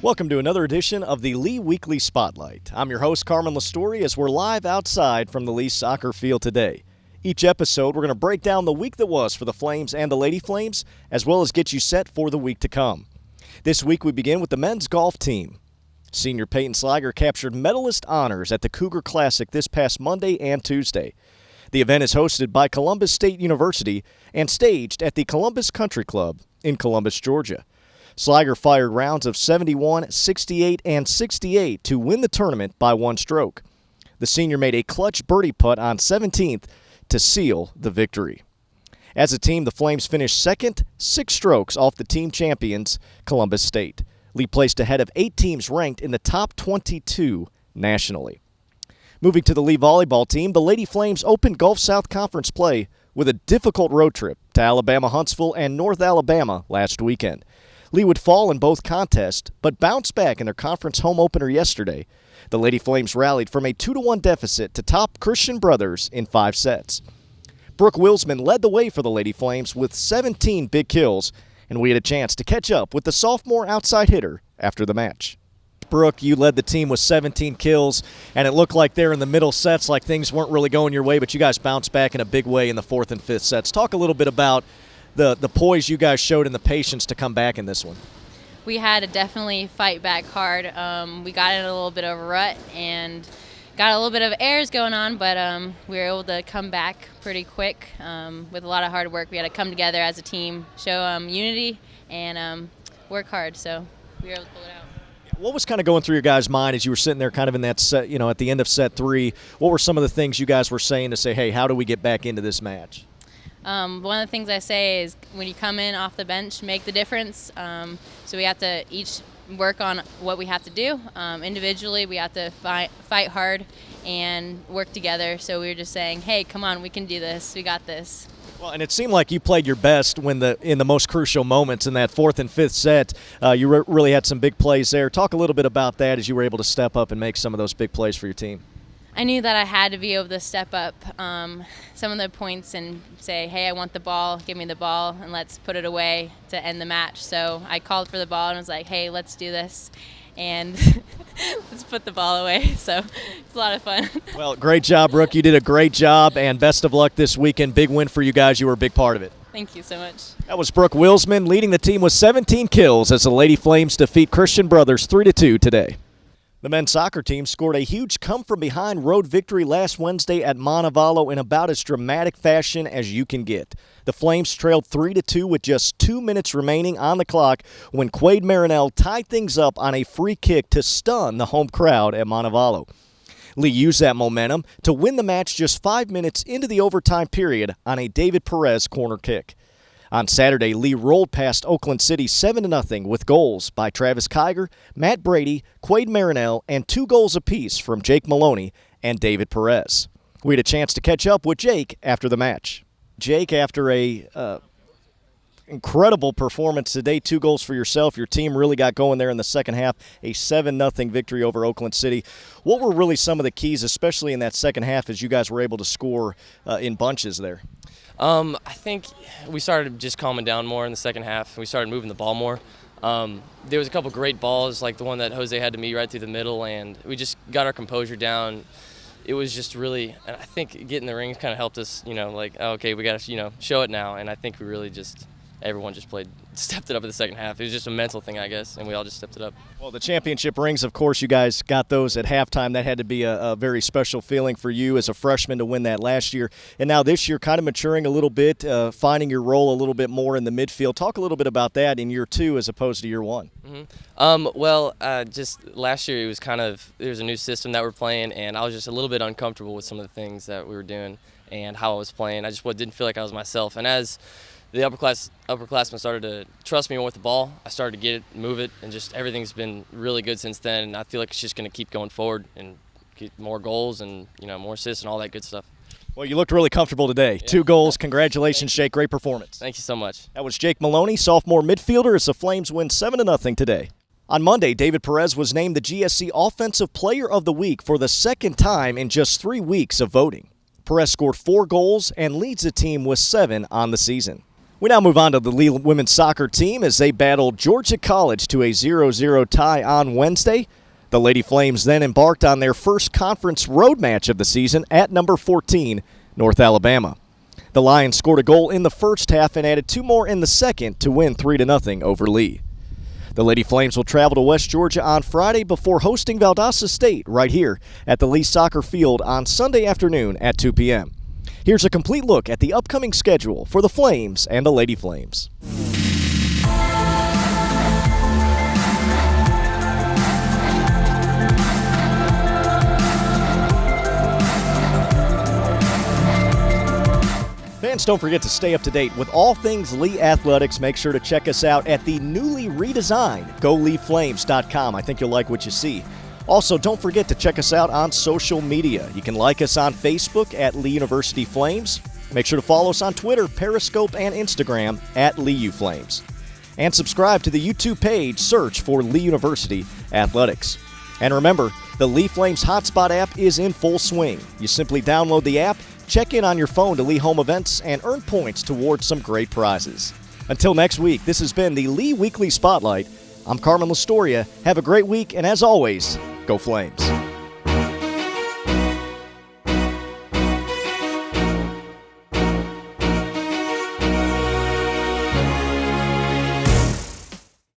Welcome to another edition of the Lee Weekly Spotlight. I'm your host, Carmen Lastory, as we're live outside from the Lee soccer field today. Each episode, we're going to break down the week that was for the Flames and the Lady Flames, as well as get you set for the week to come. This week, we begin with the men's golf team. Senior Peyton Sliger captured medalist honors at the Cougar Classic this past Monday and Tuesday. The event is hosted by Columbus State University and staged at the Columbus Country Club in Columbus, Georgia. Sliger fired rounds of 71, 68, and 68 to win the tournament by one stroke. The senior made a clutch birdie putt on 17th to seal the victory. As a team, the Flames finished second, 6 strokes off the team champions, Columbus State. Lee placed ahead of 8 teams ranked in the top 22 nationally. Moving to the Lee volleyball team, the Lady Flames opened Gulf South Conference play with a difficult road trip to Alabama Huntsville and North Alabama last weekend. Lee would fall in both contests, but bounced back in their conference home opener yesterday. The Lady Flames rallied from a 2-1 deficit to top Christian Brothers in 5 sets. Brooke Wilsman led the way for the Lady Flames with 17 big kills, and we had a chance to catch up with the sophomore outside hitter after the match. Brooke, you led the team with 17 kills, and it looked like there in the middle sets like things weren't really going your way, but you guys bounced back in a big way in the 4th and 5th sets. Talk a little bit about the poise you guys showed and the patience to come back in this one. We had to definitely fight back hard. We got in a little bit of a rut and got a little bit of airs going on, but we were able to come back pretty quick with a lot of hard work. We had to come together as a team, show unity, and work hard, so we were able to pull it out. What was kind of going through your guys' mind as you were sitting there kind of in that set, at the end of set 3? What were some of the things you guys were saying to say, hey, how do we get back into this match? One of the things I say is when you come in off the bench, make the difference. So we have to each work on what we have to do. Individually, we have to fight hard and work together. So we were just saying, hey, come on, we can do this. We got this. Well, and it seemed like you played your best in the most crucial moments in that 4th and 5th set. You really had some big plays there. Talk a little bit about that as you were able to step up and make some of those big plays for your team. I knew that I had to be able to step up some of the points and say, hey, I want the ball, give me the ball, and let's put it away to end the match. So I called for the ball and was like, hey, let's do this, and let's put the ball away. So it's a lot of fun. Well, great job, Brooke. You did a great job, and best of luck this weekend. Big win for you guys. You were a big part of it. Thank you so much. That was Brooke Wilsman leading the team with 17 kills as the Lady Flames defeat Christian Brothers 3-2 today. The men's soccer team scored a huge come-from-behind road victory last Wednesday at Montevallo in about as dramatic fashion as you can get. The Flames trailed 3-2 with just 2 minutes remaining on the clock when Quade Marinell tied things up on a free kick to stun the home crowd at Montevallo. Lee used that momentum to win the match just 5 minutes into the overtime period on a David Perez corner kick. On Saturday, Lee rolled past Oakland City 7-0 with goals by Travis Kiger, Matt Brady, Quade Marinell, and 2 goals apiece from Jake Maloney and David Perez. We had a chance to catch up with Jake after the match. Jake, after a incredible performance today, 2 goals for yourself. Your team really got going there in the second half, a 7-0 victory over Oakland City. What were really some of the keys, especially in that second half, as you guys were able to score in bunches there? I think we started just calming down more in the second half. We started moving the ball more. There was a couple great balls, like the one that Jose had to me right through the middle, and we just got our composure down. It was just really, and I think getting the rings kind of helped us, okay, we got to, show it now. And I think we really everyone just stepped it up in the second half. It was just a mental thing, I guess, and we all just stepped it up. Well, the championship rings, of course, you guys got those at halftime. That had to be a very special feeling for you as a freshman to win that last year. And now this year, kind of maturing a little bit, finding your role a little bit more in the midfield. Talk a little bit about that in year 2 as opposed to year 1. Mm-hmm. Just last year, there was a new system that we're playing, and I was just a little bit uncomfortable with some of the things that we were doing and how I was playing. I just didn't feel like I was myself. And as the upperclassmen started to trust me more with the ball, I started to get it, move it, and just everything's been really good since then. And I feel like it's just going to keep going forward and get more goals and more assists and all that good stuff. Well, you looked really comfortable today. Yeah. 2 goals. Congratulations, Jake. Great performance. Thank you so much. That was Jake Maloney, sophomore midfielder, as the Flames win 7-0 today. On Monday, David Perez was named the GSC Offensive Player of the Week for the second time in just 3 weeks of voting. Perez scored 4 goals and leads the team with 7 on the season. We now move on to the Lee women's soccer team as they battled Georgia College to a 0-0 tie on Wednesday. The Lady Flames then embarked on their first conference road match of the season at number 14, North Alabama. The Lions scored a goal in the first half and added 2 more in the second to win 3-0 over Lee. The Lady Flames will travel to West Georgia on Friday before hosting Valdosta State right here at the Lee Soccer Field on Sunday afternoon at 2 p.m. Here's a complete look at the upcoming schedule for the Flames and the Lady Flames. Fans, don't forget to stay up to date with all things Lee Athletics. Make sure to check us out at the newly redesigned GoLeeFlames.com. I think you'll like what you see. Also, don't forget to check us out on social media. You can like us on Facebook at Lee University Flames. Make sure to follow us on Twitter, Periscope, and Instagram at LeeUFlames. And subscribe to the YouTube page. Search for Lee University Athletics. And remember, the Lee Flames Hotspot app is in full swing. You simply download the app, check in on your phone to Lee Home Events, and earn points towards some great prizes. Until next week, this has been the Lee Weekly Spotlight. I'm Carmen Lastoria. Have a great week, and as always, go Flames.